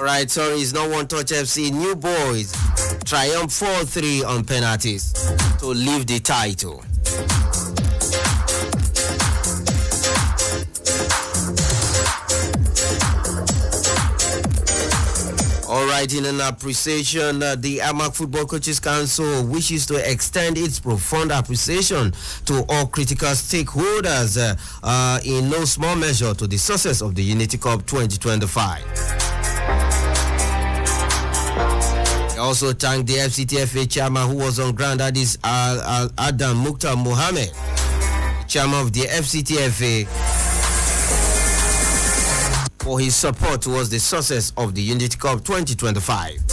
Alright, sorry, it's not One Touch FC. New Boys triumph 4-3 on penalties to lift the title. Alright, in an appreciation, the AMAC Football Coaches Council wishes to extend its profound appreciation to all critical stakeholders in no small measure to the success of the Unity Cup 2025. They also thanked the FCTFA chairman who was on ground, that is Adam Mukhtar Mohammed, chairman of the FCTFA, for his support towards the success of the Unity Cup 2025.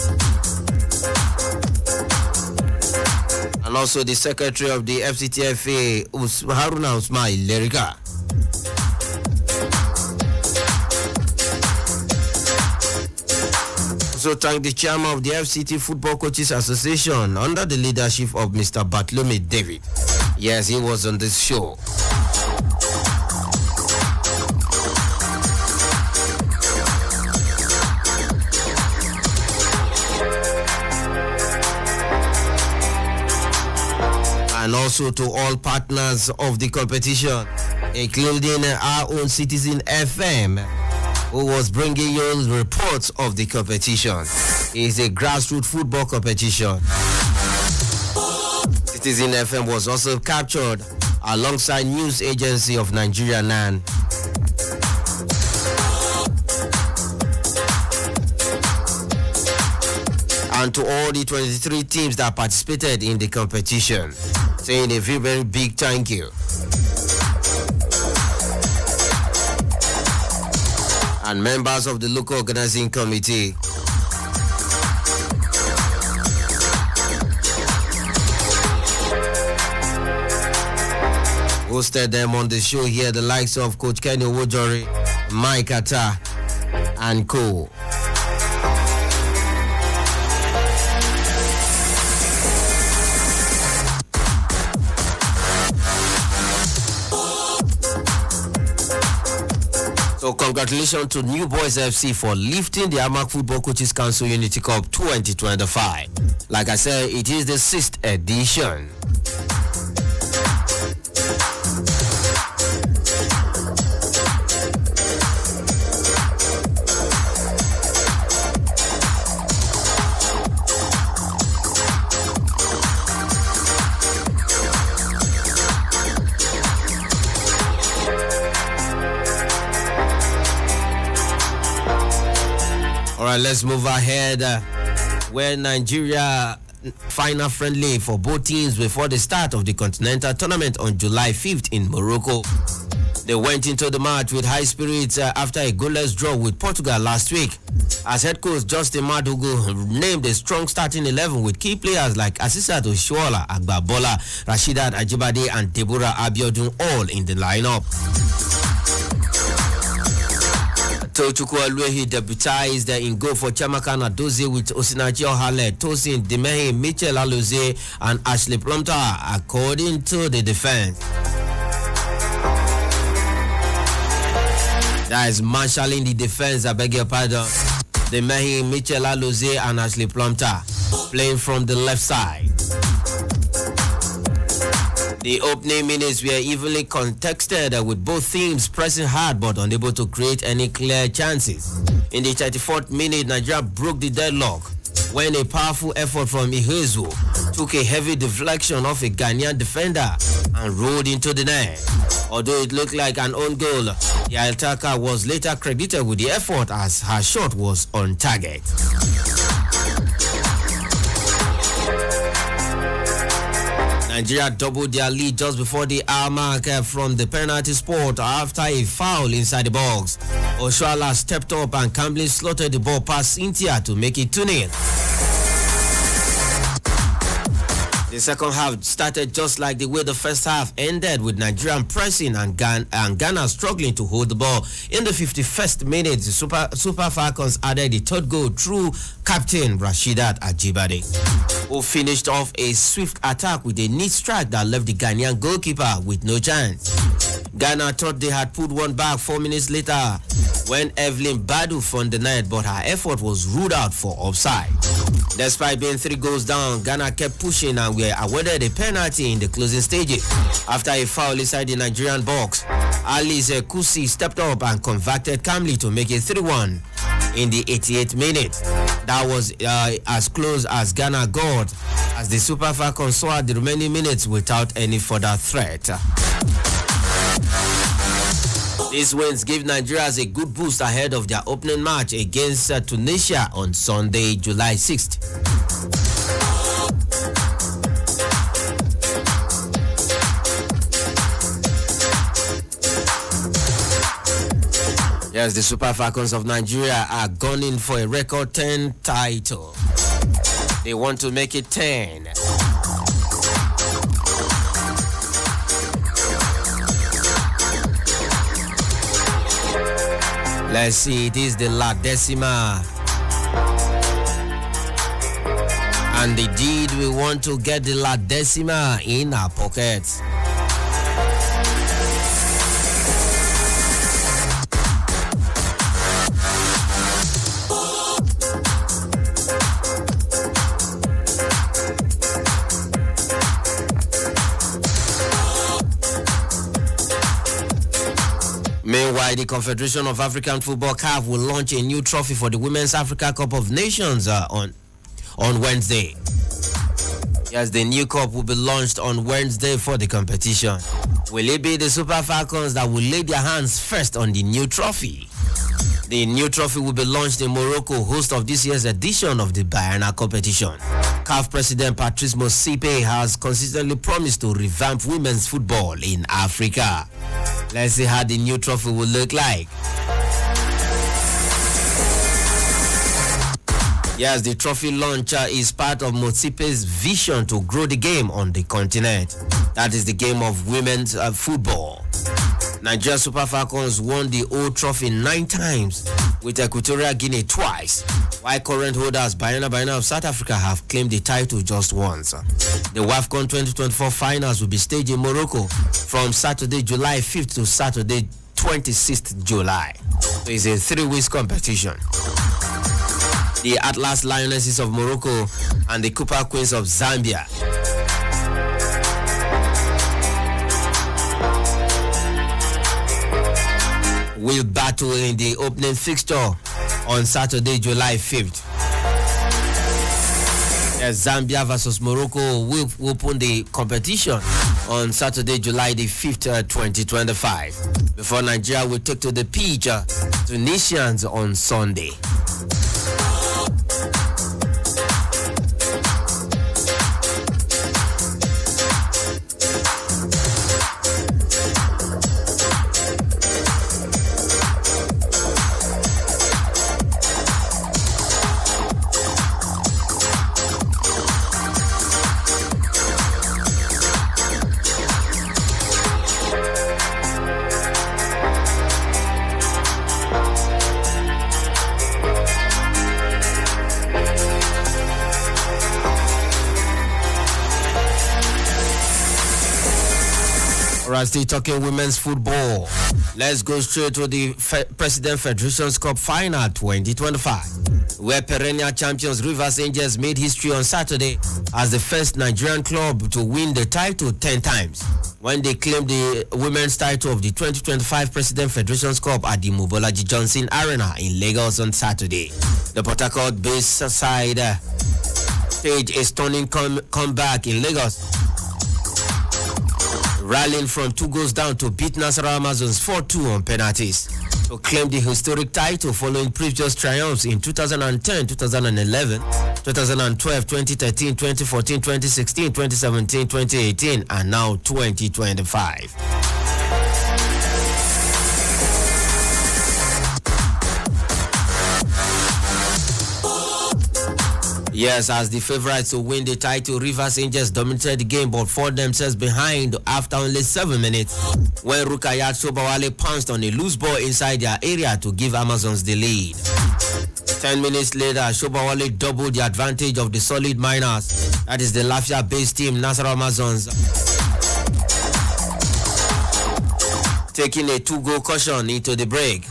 And also the secretary of the FCTFA, Haruna Usman Lerika. Also thank the chairman of the FCT Football Coaches Association under the leadership of Mr. Bartholomew David. Yes, he was on this show. And also to all partners of the competition, including our own Citizen FM, who was bringing you reports of the competition. It's a grassroots football competition. Citizen FM was also captured alongside News Agency of Nigeria, NAN. And to all the 23 teams that participated in the competition, saying a very, very big thank you. And members of the local organizing committee. Hosted them on the show here, the likes of Coach Kenny Wojori, Mike Atta, and co. So congratulations to New Boys FC for lifting the AMAC Football Coaches Council Unity Cup 2025. Like I said, it is the 6th edition. All right, let's move ahead. Where Nigeria final friendly for both teams before the start of the Continental Tournament on July 5th in Morocco. They went into the match with high spirits after a goalless draw with Portugal last week. As head coach Justin Madugu named a strong starting 11 with key players like Asisat Oshoala, Agbabola, Rashidat Ajibade, and Deborah Abiodun all in the lineup. Tochukwu Aluehi debutized in goal for Chiamaka Nnadozie with Osinachi Ohale, Tosin Dimehi, Mitchell Alozie, and Ashley Plumter, according to the defense. That is marshalling the defense, I beg your pardon. Dimehi, Mitchell Alozie, and Ashley Plumter playing from the left side. The opening minutes were evenly contested with both teams pressing hard but unable to create any clear chances. In the 34th minute, Nigeria broke the deadlock when a powerful effort from Ihezuo took a heavy deflection off a Ghanaian defender and rolled into the net. Although it looked like an own goal, the attacker was later credited with the effort as her shot was on target. Nigeria doubled their lead just before the hour mark from the penalty spot after a foul inside the box. Oshoala stepped up and calmly slotted the ball past Cynthia to make it 2-0. The second half started just like the way the first half ended, with Nigeria pressing and Ghana struggling to hold the ball. In the 51st minute, the Super Falcons added the third goal through captain Rashidat Ajibade, who finished off a swift attack with a neat strike that left the Ghanaian goalkeeper with no chance. Ghana thought they had put one back 4 minutes later when Evelyn Badu found the net, but her effort was ruled out for offside. Despite being 3 goals down, Ghana kept pushing and were awarded a penalty in the closing stages. After a foul inside the Nigerian box, Alice Kusi stepped up and converted calmly to make it 3-1 in the 88th minute. That was as close as Ghana got as the Super Falcons saw the remaining minutes without any further threat. These wins give Nigerians a good boost ahead of their opening match against Tunisia on Sunday, July 6th. Yes, the Super Falcons of Nigeria are gunning for a record 10 title. They want to make it 10. Let's see, it is the La Decima. And indeed, we want to get the La Decima in our pockets. Meanwhile, the Confederation of African Football (CAF) will launch a new trophy for the Women's Africa Cup of Nations on Wednesday. Yes, the new cup will be launched on Wednesday for the competition. Will it be the Super Falcons that will lay their hands first on the new trophy? The new trophy will be launched in Morocco, host of this year's edition of the Bayana competition. CAF President Patrice Motsepe has consistently promised to revamp women's football in Africa. Let's see how the new trophy will look like. Yes, the trophy launcher is part of Motsepe's vision to grow the game on the continent. That is the game of women's football. Nigeria Super Falcons won the old trophy 9 times, with Equatorial Guinea twice, while current holders Bayana of South Africa have claimed the title just once. The WAFCON 2024 finals will be staged in Morocco from Saturday, July 5th to Saturday, 26th July. So it's a 3-week competition. The Atlas Lionesses of Morocco and the Cooper Queens of Zambia will battle in the opening fixture on Saturday, July 5th. Zambia versus Morocco will open the competition on Saturday, July the 5th, 2025. Before Nigeria will take to the pitch, Tunisians on Sunday. Still talking women's football. Let's go straight to the President Federations Cup Final 2025, where perennial champions Rivers Angels made history on Saturday as the first Nigerian club to win the title 10 times when they claimed the women's title of the 2025 President Federations Cup at the Mobolaji Johnson Arena in Lagos on Saturday. The Port Harcourt-based side staged a stunning comeback in Lagos, rallying from 2 goals down to beat Nasarawa Amazons 4-2 on penalties to claim the historic title following previous triumphs in 2010, 2011, 2012, 2013, 2014, 2016, 2017, 2018, and now 2025. Yes, as the favorites to win the title, Rivers Angels dominated the game but fought themselves behind after only 7 minutes when Rukayat Sobawale pounced on a loose ball inside their area to give Amazons the lead. 10 minutes later, Sobawale doubled the advantage of the solid Miners. That is the Lafia-based team, Nasarawa Amazons. taking a 2-goal caution into the break.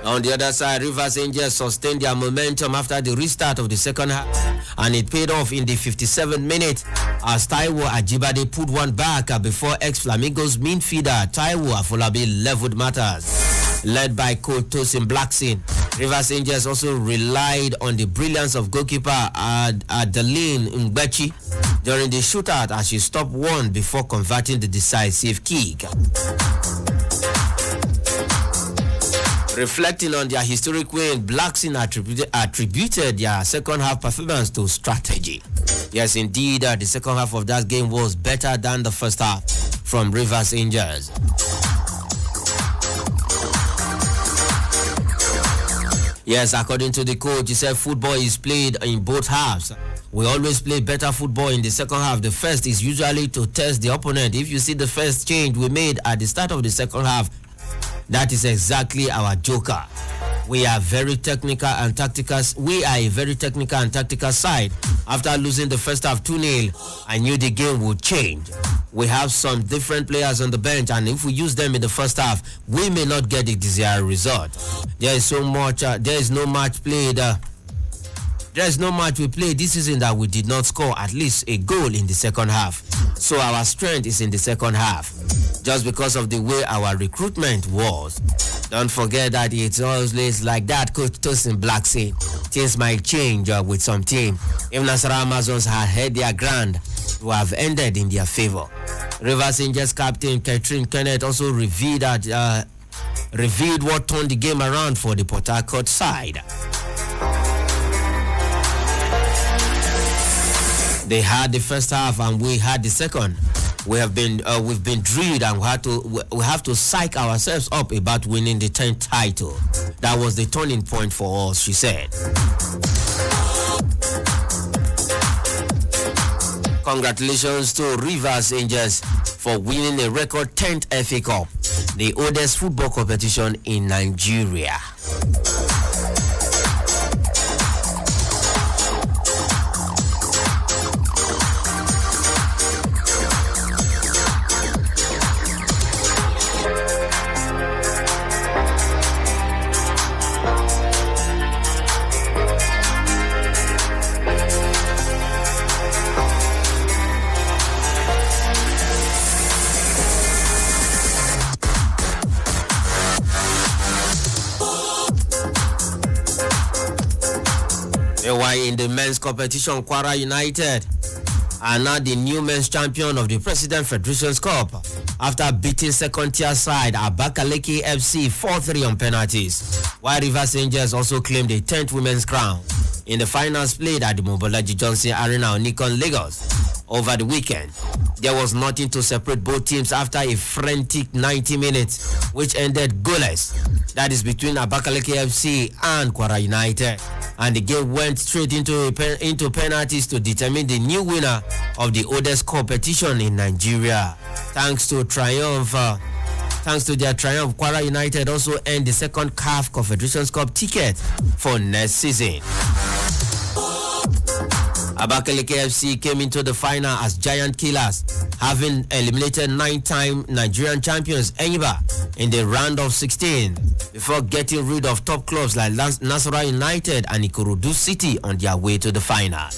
On the other side, Rivers Angels sustained their momentum after the restart of the second half, and it paid off in the 57th minute as Taiwo Ajibade put one back before ex-Flamingos midfielder Taiwo Afolabi leveled matters. Led by coach Tosin Blackson, Rivers Angels also relied on the brilliance of goalkeeper Adeline Ngbechi during the shootout as she stopped one before converting the decisive kick. Reflecting on their historic win, Blackson attributed their second half performance to strategy. Yes, indeed, the second half of that game was better than the first half from Rivers Angels. Yes, according to the coach, he said football is played in both halves. We always play better football in the second half. The first is usually to test the opponent. If you see the first change we made at the start of the second half, that is exactly our joker. We are very technical and tactical. We are a very technical and tactical side. After losing the first half 2-0, I knew the game would change. We have some different players on the bench, and if we use them in the first half, we may not get the desired result. There is no match played. There is no match we played this season that we did not score at least a goal in the second half. So our strength is in the second half, just because of the way our recruitment was. Don't forget that it's always like that, Coach Tosin Blackson. Things might change with some team. If Nasarawa Amazons had held their ground, it would have ended in their favor. Rivers Angels captain Catherine Kenneth also revealed what turned the game around for the Port Harcourt side. They had the first half and we had the second. We've been drilled, and we have to psych ourselves up about winning the 10th title. That was the turning point for us, she said. Congratulations to Rivers Angels for winning a record 10th FA Cup, the oldest football competition in Nigeria. In the men's competition, Kwara United are now the new men's champion of the President Federations Cup after beating second-tier side Abakaliki FC 4-3 on penalties, while Rivers Angels also claimed a 10th women's crown in the finals played at the Mobolaji Johnson Arena on Nikon, Lagos. Over the weekend, there was nothing to separate both teams after a frantic 90 minutes, which ended goalless. That is between Abakaliki FC and Kwara United. And the game went straight into penalties to determine the new winner of the oldest competition in Nigeria. Thanks to their triumph, Kwara United also earned the second CAF Confederations Cup ticket for next season. Abakaliki FC came into the final as giant killers, having eliminated 9-time Nigerian champions Enyimba in the round of 16 before getting rid of top clubs like Nasarawa United and Ikorodu City on their way to the final.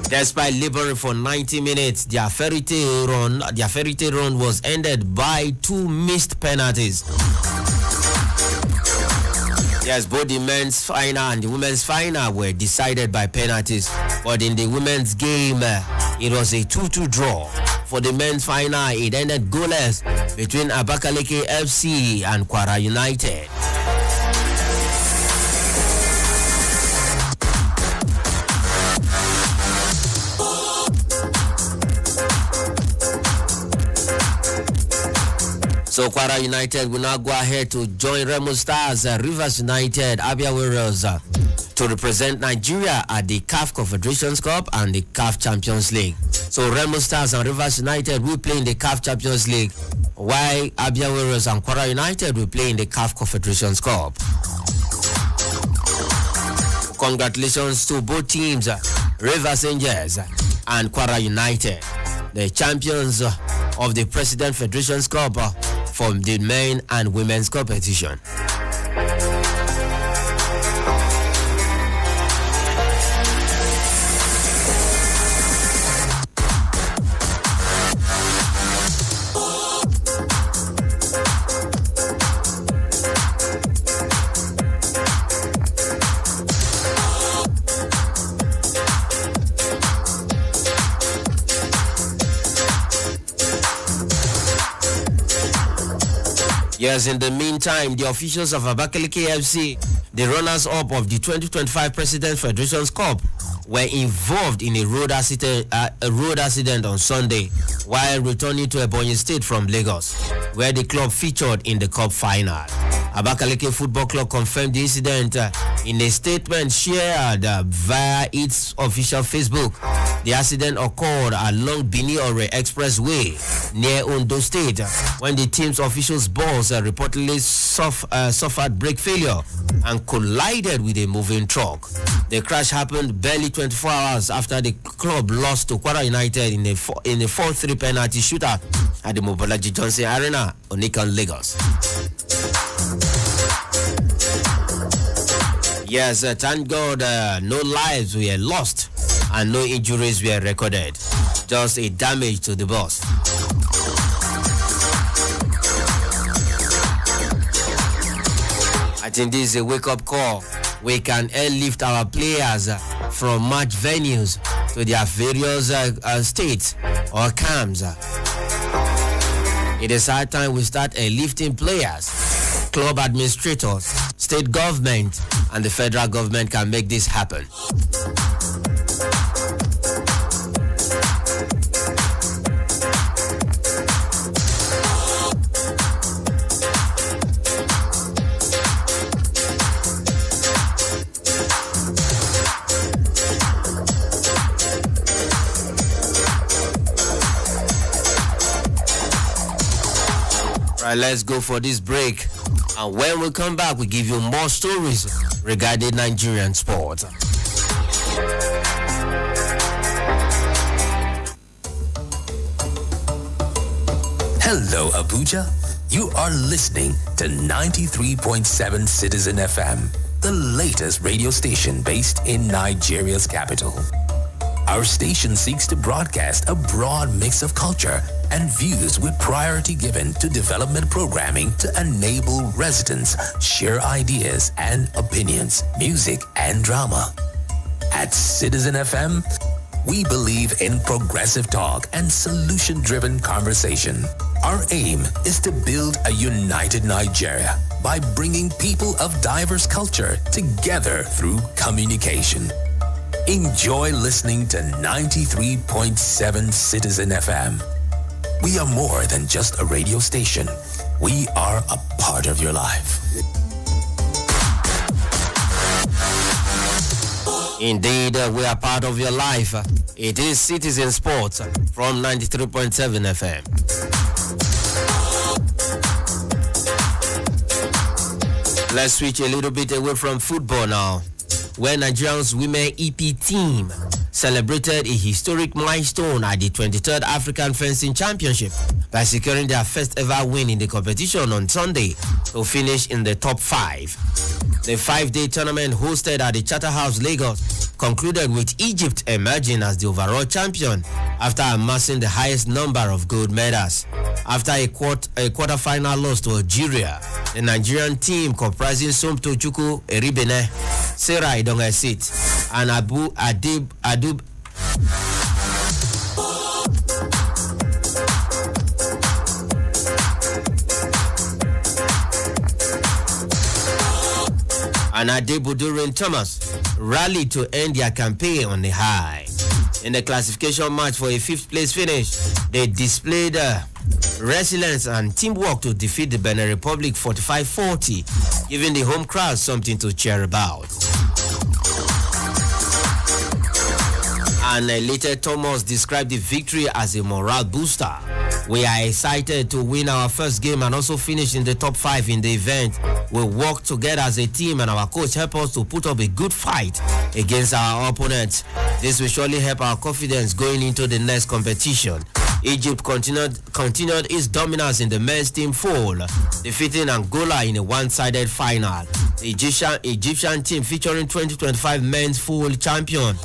Despite laboring for 90 minutes, their fairy tale run was ended by 2 missed penalties. Yes, both the men's final and the women's final were decided by penalties. But in the women's game, it was a 2-2 draw. For the men's final, it ended goalless between Abakaliki FC and Kwara United. So Kwara United will now go ahead to join Remo Stars, Rivers United, Abia Warriors to represent Nigeria at the CAF Confederations Cup and the CAF Champions League. So Remo Stars and Rivers United will play in the CAF Champions League, while Abia Warriors and Kwara United will play in the CAF Confederations Cup. Congratulations to both teams. Rivers Angels and Kwara United, the champions of the President Federations Cup from the men and women's competition. Yes, in the meantime, the officials of Abakaliki FC, the runners-up of the 2025 President Federations Cup, were involved in a road accident on Sunday while returning to Ebonyi State from Lagos, where the club featured in the cup final. Abakaliki Football Club confirmed the incident in a statement shared via its official Facebook. The accident occurred along Bini-Ore Expressway near Ondo State when the team's officials' bus reportedly suffered brake failure and collided with a moving truck. The crash happened barely 24 hours after the club lost to Kwara United in a 4-3 penalty shootout at the Mobolaji Johnson Arena, Onikan, Lagos. Yes, thank God no lives were lost and no injuries were recorded. Just a damage to the bus. I think this is a wake-up call. We can airlift our players from match venues to their various states or camps. It is high time we start airlifting players. Club administrators, state government, and the federal government can make this happen. Right, let's go for this break. And when we come back, we give you more stories regarding Nigerian sport. Hello, Abuja. You are listening to 93.7 Citizen FM, the latest radio station based in Nigeria's capital. Our station seeks to broadcast a broad mix of culture and views with priority given to development programming to enable residents share ideas and opinions, music and drama. At Citizen FM, we believe in progressive talk and solution-driven conversation. Our aim is to build a united Nigeria by bringing people of diverse culture together through communication. Enjoy listening to 93.7 Citizen FM. We are more than just a radio station. We are a part of your life. Indeed, we are part of your life. It is Citizen Sports from 93.7 FM. Let's switch a little bit away from football now, where Nigeria's women EP team celebrated a historic milestone at the 23rd African Fencing Championship by securing their first ever win in the competition on Sunday to finish in the top 5. The 5-day tournament hosted at the Charterhouse, Lagos, concluded with Egypt emerging as the overall champion after amassing the highest number of gold medals. After a quarter-final loss to Algeria, the Nigerian team comprising Somto Chukwu Eribene, Sarah Idongesit, and Abu Adub and Adebudurin Thomas rallied to end their campaign on the high. In the classification match for a 5th place finish, they displayed resilience and teamwork to defeat the Benin Republic 45-40, giving the home crowd something to cheer about. And later Thomas described the victory as a morale booster. We are excited to win our first game and also finish in the top 5 in the event. We work together as a team and our coach helped us to put up a good fight against our opponents. This will surely help our confidence going into the next competition. Egypt continued its dominance in the men's team pool, defeating Angola in a one-sided final. The Egyptian team featuring 2025 men's full champion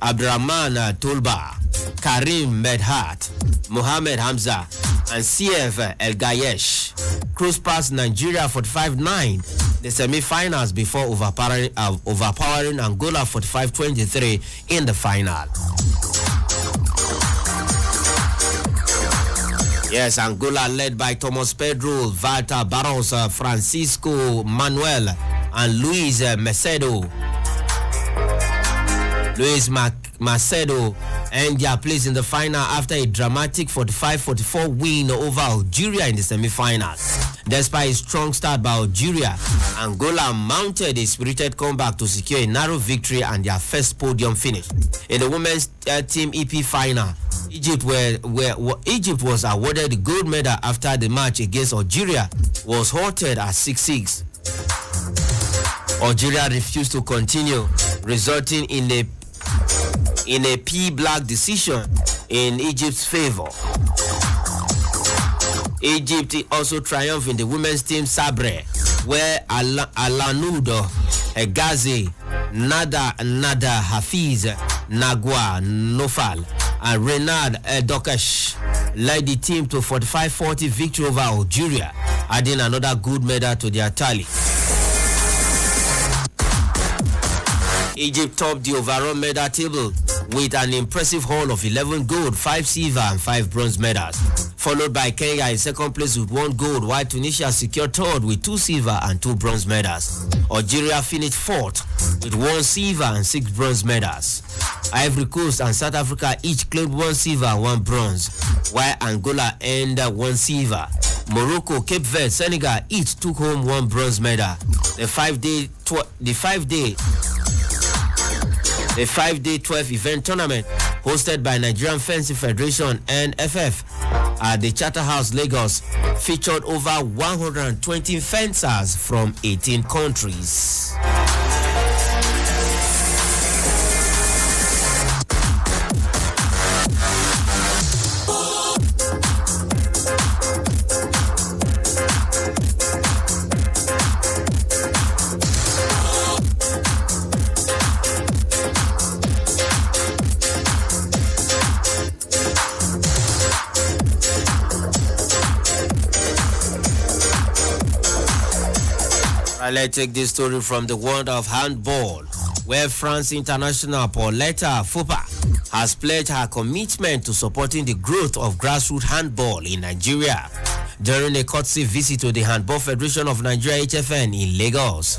Abdurrahman Tulba, Karim Medhat, Mohamed Hamza, and CF El Gayesh cruised past Nigeria 45-9 the semi-finals before overpowering Angola 45-23 in the final. Yes, Angola led by Thomas Pedro, Walter Barros, Francisco Manuel, and Luis Macedo. Macedo earned their place in the final after a dramatic 45-44 win over Algeria in the semi-finals. Despite a strong start by Algeria, Angola mounted a spirited comeback to secure a narrow victory and their first podium finish. In the women's team EP final, Egypt was awarded the gold medal after the match against Algeria was halted at 6-6. Algeria refused to continue, resulting in a P-black decision in Egypt's favor. Egypt also triumphed in the women's team Sabre, where Alanudo Hegazi, Nada Hafiz, Nagwa Nofal, and Renard Dokesh led the team to 45-40 victory over Algeria, adding another gold medal to their tally. Egypt topped the overall medal table with an impressive haul of 11 gold, 5 silver, and 5 bronze medals, followed by Kenya in second place with 1 gold, while Tunisia secured third with 2 silver and 2 bronze medals. Algeria finished fourth with 1 silver and 6 bronze medals. Ivory Coast and South Africa each claimed 1 silver and 1 bronze, while Angola earned 1 silver. Morocco, Cape Verde, Senegal each took home 1 bronze medal. The 5-day 12-event tournament hosted by Nigerian Fencing Federation NFF at the Charterhouse, Lagos, featured over 120 fencers from 18 countries. Let's take this story from the world of handball, where France international Pauletta Fopa has pledged her commitment to supporting the growth of grassroots handball in Nigeria during a courtesy visit to the Handball Federation of Nigeria HFN in Lagos.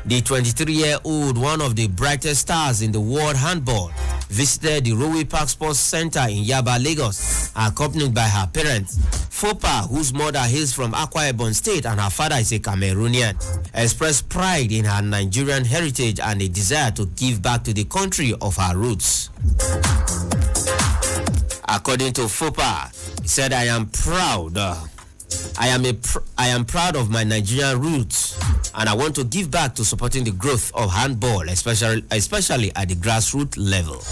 The 23-year-old, one of the brightest stars in the world handball, visited the Rowe Park Sports Center in Yaba, Lagos, accompanied by her parents. Fopa, whose mother hails from Akwa Ibom State and her father is a Cameroonian, expressed pride in her Nigerian heritage and a desire to give back to the country of her roots. According to Fopa, he said, "I am proud. I am proud of my Nigerian roots, and I want to give back to supporting the growth of handball, especially at the grassroots level."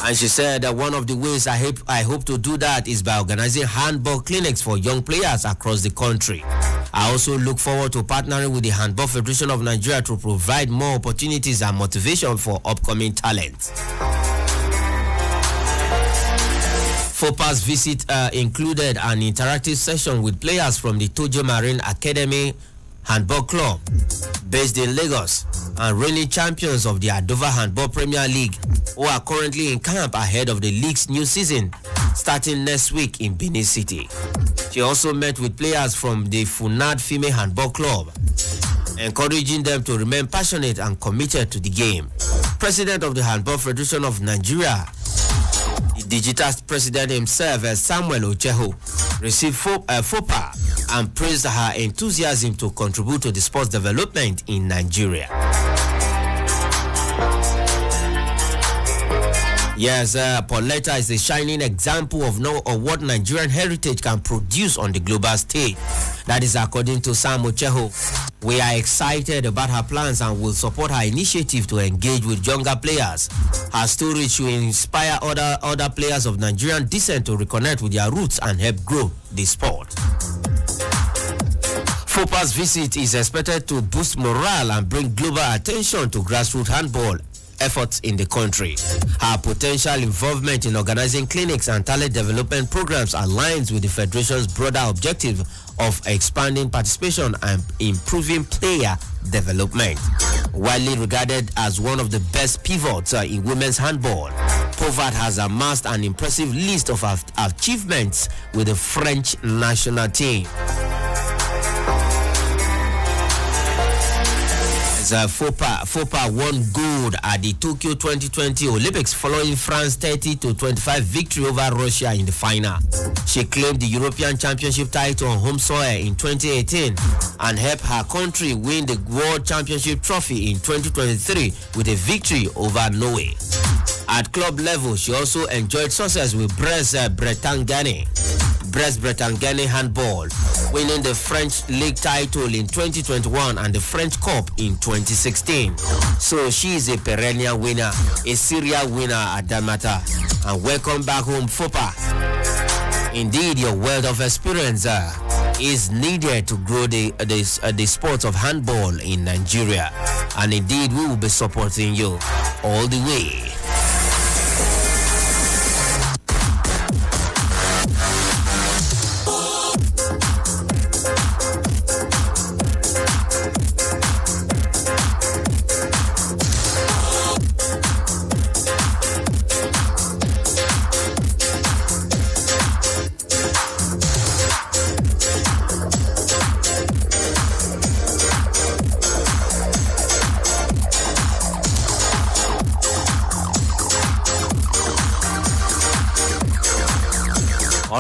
And she said that one of the ways I hope to do that is by organizing handball clinics for young players across the country. I also look forward to partnering with the Handball Federation of Nigeria to provide more opportunities and motivation for upcoming talent. Fopa's visit included an interactive session with players from the Tojo Marine Academy Handball Club, based in Lagos, and reigning champions of the Adova Handball Premier League, who are currently in camp ahead of the league's new season, starting next week in Benin City. She also met with players from the Funad Female Handball Club, encouraging them to remain passionate and committed to the game. President of the Handball Federation of Nigeria, the digital president himself, Samuel Ocheho, received FOPA and praised her enthusiasm to contribute to the sports development in Nigeria. Yes, Pauletta is a shining example of what Nigerian heritage can produce on the global stage. That is according to Sam Ocheho. We are excited about her plans and will support her initiative to engage with younger players. Her story should inspire other players of Nigerian descent to reconnect with their roots and help grow the sport. FOPA's visit is expected to boost morale and bring global attention to grassroots handball efforts in the country. Her potential involvement in organizing clinics and talent development programs aligns with the Federation's broader objective of expanding participation and improving player development. Widely regarded as one of the best pivots in women's handball, Povard has amassed an impressive list of achievements with the French national team. FOPA won gold at the Tokyo 2020 Olympics following France's 30-25 victory over Russia in the final. She claimed the European Championship title on home soil in 2018 and helped her country win the World Championship trophy in 2023 with a victory over Norway. At club level, she also enjoyed success with Brest Bretagne handball, winning the French league title in 2021 and the French Cup in 2016. So she is a perennial winner, a serial winner at that matter. And welcome back home, FOPA. Indeed, your wealth of experience is needed to grow the sport of handball in Nigeria. And indeed, we will be supporting you all the way.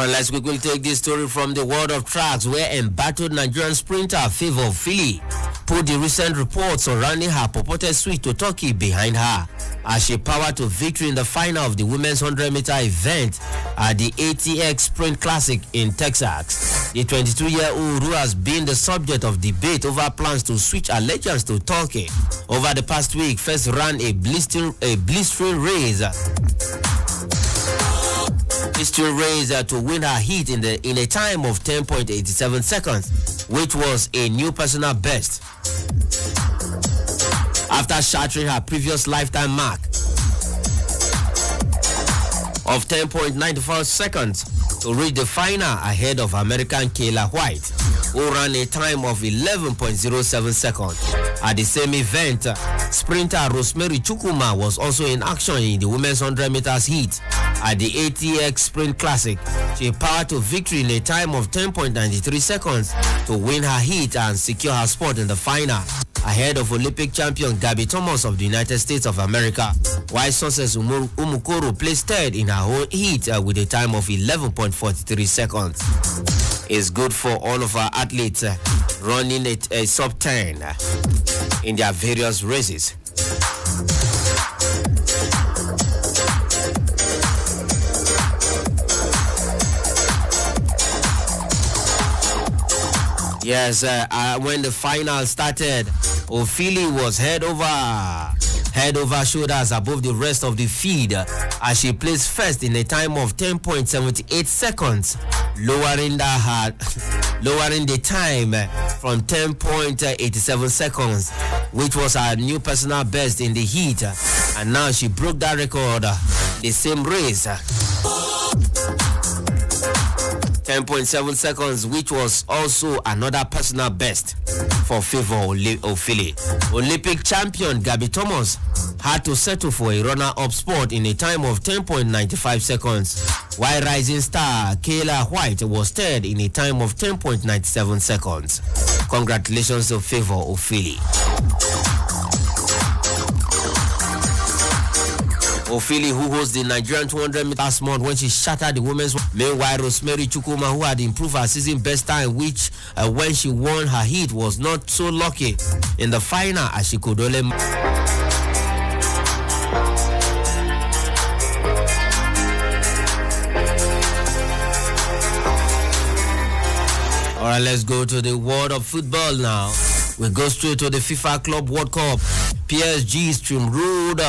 Let's quickly take this story from the world of tracks, where embattled Nigerian sprinter Favour Ofili put the recent reports surrounding her purported switch to Turkey behind her as she powered to victory in the final of the women's 100-meter event at the ATX Sprint Classic in Texas. The 22-year-old, who has been the subject of debate over plans to switch allegiance to Turkey over the past week, first ran a blistering race to win her heat in a time of 10.87 seconds, which was a new personal best after shattering her previous lifetime mark of 10.94 seconds to reach the final ahead of American Kayla White, who ran a time of 11.07 seconds. At the same event, sprinter Rosemary Chukwuma was also in action in the women's 100 meters heat. At the ATX Sprint Classic, she powered to victory in a time of 10.93 seconds to win her heat and secure her spot in the final, ahead of Olympic champion Gabby Thomas of the United States of America, while Success Umukoro placed third in her own heat with a time of 11.43 seconds. It's good for all of our athletes running a sub 10 in their various races. Yes, when the final started, Ofili was head over shoulders above the rest of the field as she placed first in a time of 10.78 seconds, lowering the time from 10.87 seconds, which was her new personal best in the heat, and now she broke that record the same race. 10.7 seconds, which was also another personal best for Favour Ofili. Olympic champion Gabby Thomas had to settle for a runner-up spot in a time of 10.95 seconds, while rising star Kayla White was third in a time of 10.97 seconds. Congratulations to Favour Ofili. Ofili, who holds the Nigerian 200 meters last month when she shattered the women's. Meanwhile, Rosemary Chukwuma, who had improved her season best time, which when she won her heat was not so lucky in the final as she could only. right, let's go to the world of football now. We go straight to the FIFA Club World Cup. PSG steamrolled.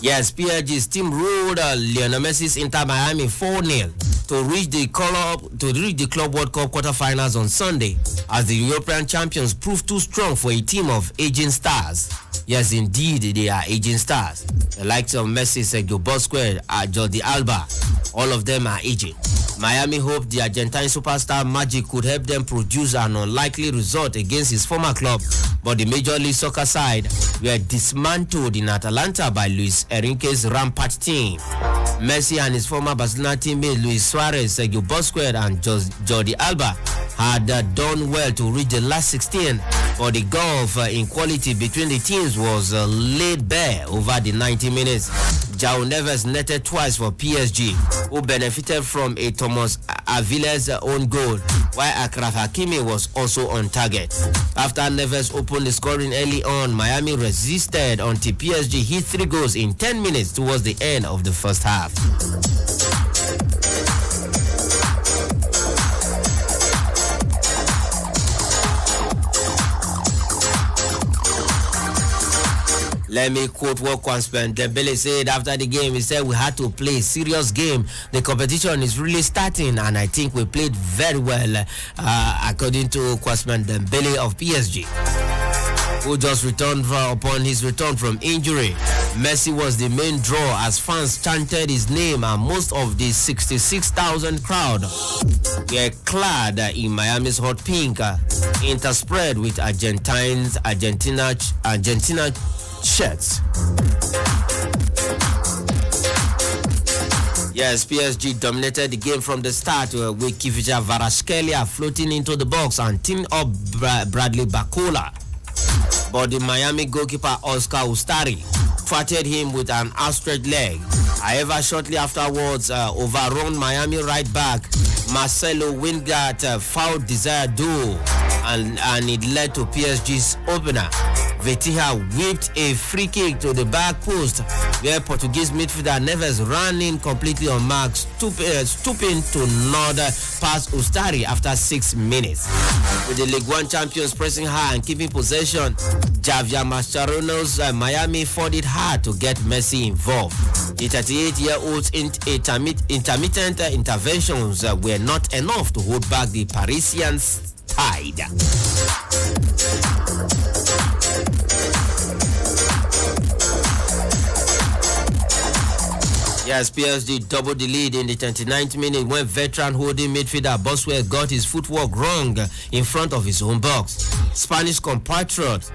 Yes, PSG steamrolled Lionel Messi's Inter Miami 4-0 to reach the Club World Cup quarterfinals on Sunday, as the European champions proved too strong for a team of aging stars. Yes, indeed, they are aging stars. The likes of Messi, Sergio Busquets, Jordi Alba, all of them are aging. Miami hoped the Argentine superstar magic could help them produce an unlikely result against his former club, but the Major League Soccer side were dismantled in Atalanta by Luis Enrique's rampart team. Messi and his former Barcelona teammate Luis Suarez, Sergio Busquets, and Jordi Alba had done well to reach the last 16, but the gulf in quality between the teams was laid bare over the 90 minutes. João Neves netted twice for PSG, who benefited from a Thomas Aviles own goal, while Achraf Hakimi was also on target. After Neves opened the scoring early on, Miami resisted until PSG hit 3 goals in 10 minutes towards the end of the first half. Let me quote what Ousmane Dembele said after the game. He said, "We had to play a serious game. The competition is really starting, and I think we played very well," according to Ousmane Dembele of PSG, who just returned upon his return from injury. Messi was the main draw as fans chanted his name, and most of the 66,000 crowd were clad in Miami's hot pink, interspread with Argentina shirts. Yes, PSG dominated the game from the start with Kivija Kvaratskhelia floating into the box and teamed up Bradley Barcola. But the Miami goalkeeper Oscar Ustari thwarted him with an outstretched leg. However, shortly afterwards, overrun Miami right back Marcelo Wingard fouled desired duel, and it led to PSG's opener. Vitinha whipped a free kick to the back post, where Portuguese midfielder Neves ran in completely unmarked, stooping to nod past Ustari after 6 minutes. With the League One champions pressing high and keeping possession, Javier Mascherano's Miami fought it hard to get Messi involved. The 38-year-old's intermittent interventions were not enough to hold back the Parisians' tide. Yes, PSG doubled the lead in the 29th minute when veteran holding midfielder Busquets got his footwork wrong in front of his own box. Spanish compatriot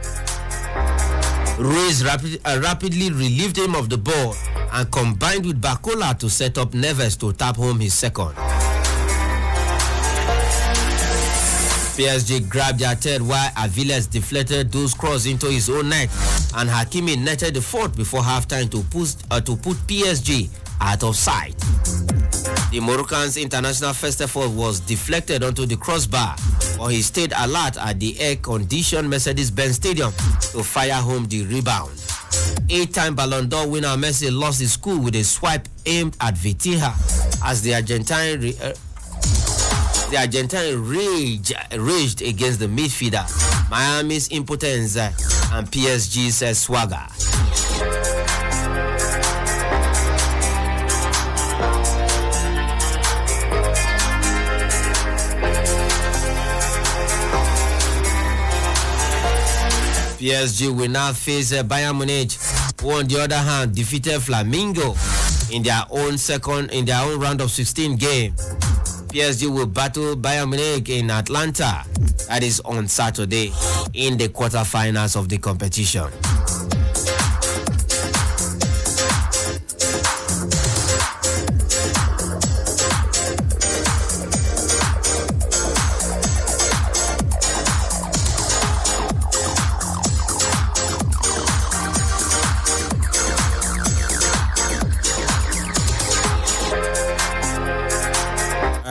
Ruiz rapidly relieved him of the ball and combined with Barcola to set up Neves to tap home his second. PSG grabbed their third while Aviles deflected those cross into his own net, and Hakimi netted the fourth before halftime to put PSG out of sight. The Moroccan's international first effort was deflected onto the crossbar, but he stayed alert at the air-conditioned Mercedes-Benz Stadium to fire home the rebound. 8-time Ballon d'Or winner Messi lost his cool with a swipe aimed at Vitinha as the Argentine raged against the midfielder, Miami's impotence, and PSG's swagger. PSG will now face Bayern Munich, who on the other hand defeated Flamengo in their own round of 16 game. PSG will battle Bayern Munich in Atlanta. That is on Saturday in the quarterfinals of the competition.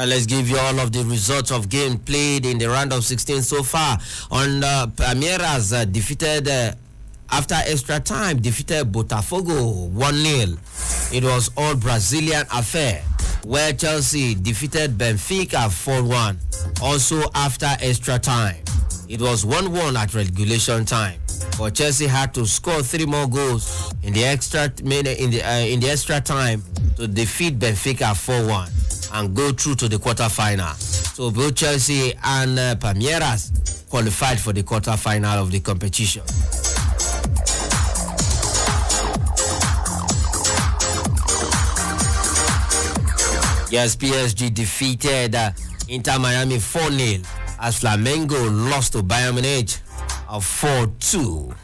Let's give you all of the results of game played in the round of 16 so far. Palmeiras defeated after extra time defeated Botafogo 1-0. It was all Brazilian affair. where Chelsea defeated Benfica 4-1, also after extra time. It was 1-1 at regulation time, but Chelsea had to score 3 more goals in the extra time to defeat Benfica 4-1 and go through to the quarter-final. So both Chelsea and Palmeiras qualified for the quarter-final of the competition. Yes, PSG defeated Inter Miami 4-0 as Flamengo lost to Bayern Munich of 4-2.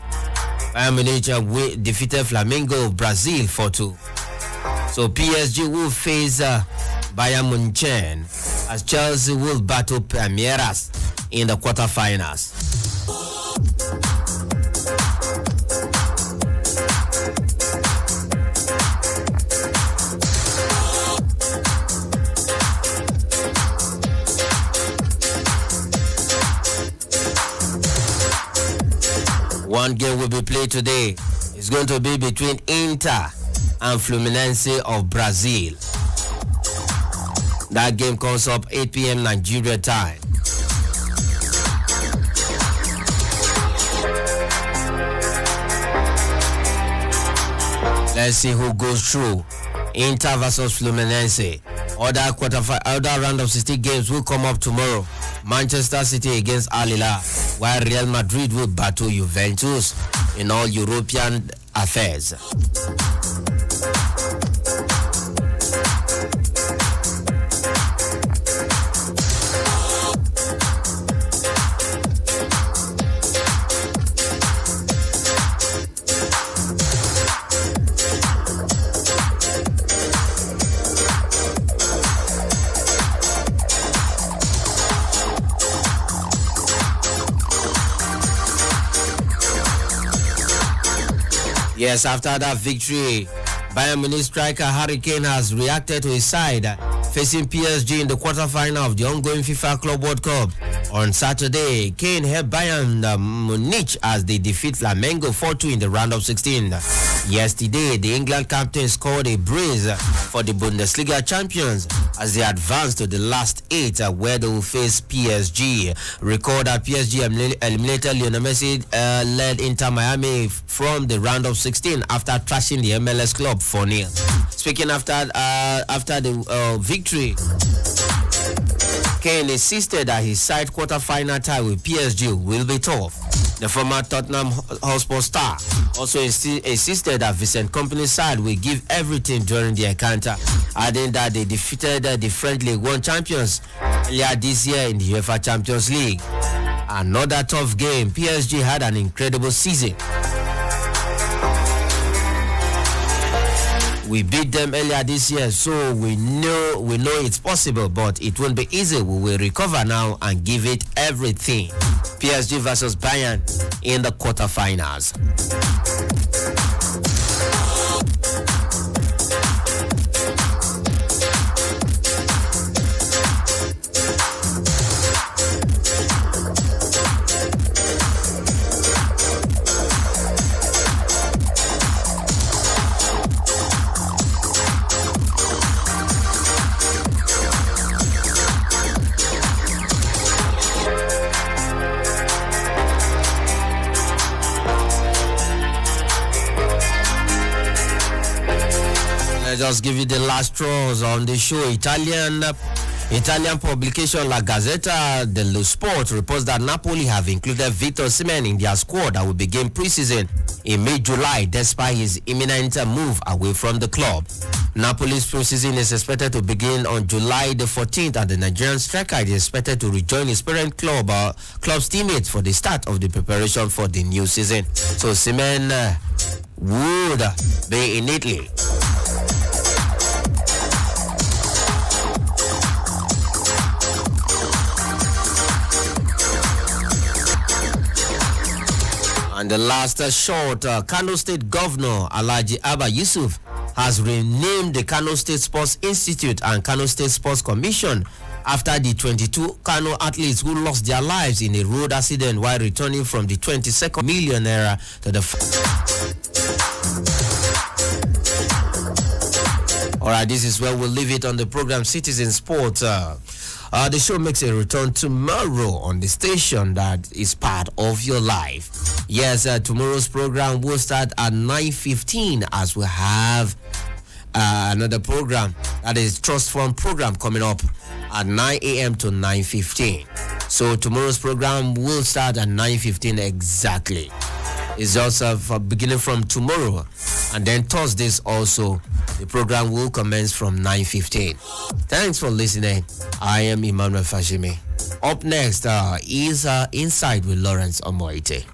Bayern Munich defeated Flamengo of Brazil 4-2. So PSG will face Bayern Munich as Chelsea will battle Palmeiras in the quarterfinals. One game will be played today. It's going to be between Inter and Fluminense of Brazil. That game comes up 8 p.m. Nigeria time. Let's see who goes through. Inter versus Fluminense. Other round of 16 games will come up tomorrow. Manchester City against Al Hilal, while Real Madrid will battle Juventus in all European affairs. Yes, after that victory, Bayern Munich striker Harry Kane has reacted to his side facing PSG in the quarterfinal of the ongoing FIFA Club World Cup. On Saturday, Kane helped Bayern Munich as they defeat Flamengo 4-2 in the round of 16. Yesterday, the England captain scored a brace for the Bundesliga champions as they advance to the last 8 where they will face PSG. Recall that PSG eliminated Lionel Messi led Inter Miami from the round of 16 after trashing the MLS club 4-0. Speaking after the victory, Kane insisted that his side quarter-final tie with PSG will be tough. The former Tottenham Hotspur star also insisted that Vincent Kompany's side will give everything during the encounter, adding that they defeated the French League One champions earlier this year in the UEFA Champions League. Another tough game. PSG had an incredible season. We beat them earlier this year, so we know it's possible, but it won't be easy. We will recover now and give it everything. PSG versus Bayern in the quarterfinals. Just give you the last straws on the show. Italian publication La Gazzetta dello Sport reports that Napoli have included Victor Osimhen in their squad that will begin preseason in mid-July despite his imminent move away from the club. Napoli's preseason is expected to begin on July the 14th, and the Nigerian striker is expected to rejoin his parent club's teammates for the start of the preparation for the new season. So Osimhen would be in Italy. And the last short, Kano State Governor Alhaji Abba Yusuf has renamed the Kano State Sports Institute and Kano State Sports Commission after the 22 Kano athletes who lost their lives in a road accident while returning from the 22nd million era to the All right, this is where we'll leave it on the program Citizen Sports. The show makes a return tomorrow on the station that is part of your life. Yes, tomorrow's program will start at 9:15 as we have another program, that is Trust Fund program, coming up at 9 a.m. to 9:15. So tomorrow's program will start at 9:15 exactly. It's also for beginning from tomorrow, and then Thursdays also the program will commence from 9:15. Thanks for listening. I am Emmanuel Fashimi. Up next is Inside with Lawrence Omoite.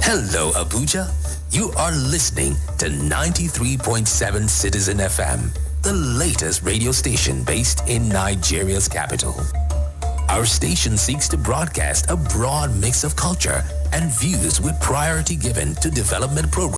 Hello, Abuja. You are listening to 93.7 Citizen FM, the latest radio station based in Nigeria's capital. Our station seeks to broadcast a broad mix of culture and views with priority given to development programs.